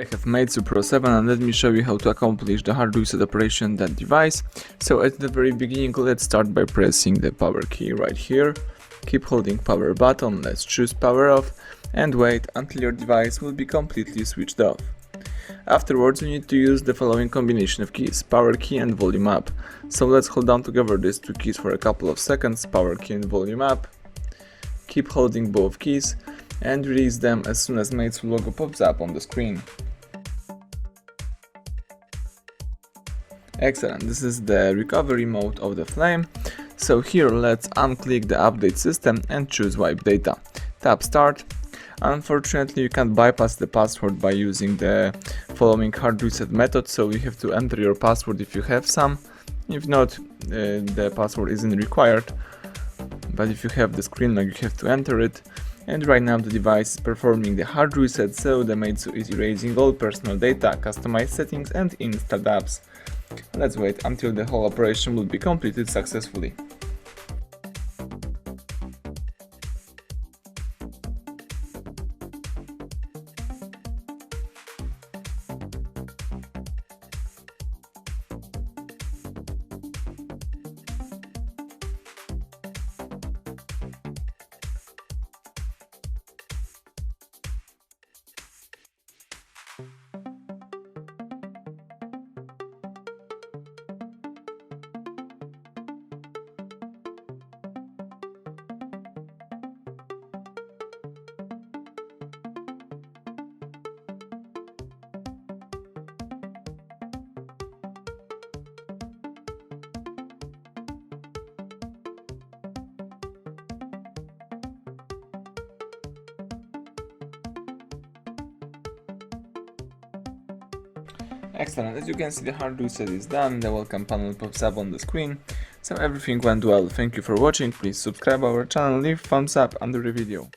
Here I have MEIZU Pro 7 and let me show you how to accomplish the hard reset operation on that device. So at the very beginning, let's start by pressing the power key right here. Keep holding power button, let's choose power off and wait until your device will be completely switched off. Afterwards you need to use the following combination of keys, power key and volume up. So let's hold down together these two keys for a couple of seconds, power key and volume up. Keep holding both keys and release them as soon as MEIZU logo pops up on the screen. Excellent, this is the recovery mode of the Flyme. So here let's unclick the update system and choose wipe data. Tap start. Unfortunately you can't bypass the password by using the following hard reset method, so you have to enter your password if you have some. If not, the password isn't required, but if you have the screen lock you have to enter it. And right now the device is performing the hard reset, so the MEIZU is erasing all personal data, customized settings and installed apps. Let's wait until the whole operation will be completed successfully. Excellent, as you can see the hard reset is done, the welcome panel pops up on the screen, so everything went well. Thank you for watching, please subscribe our channel, leave thumbs up under the video.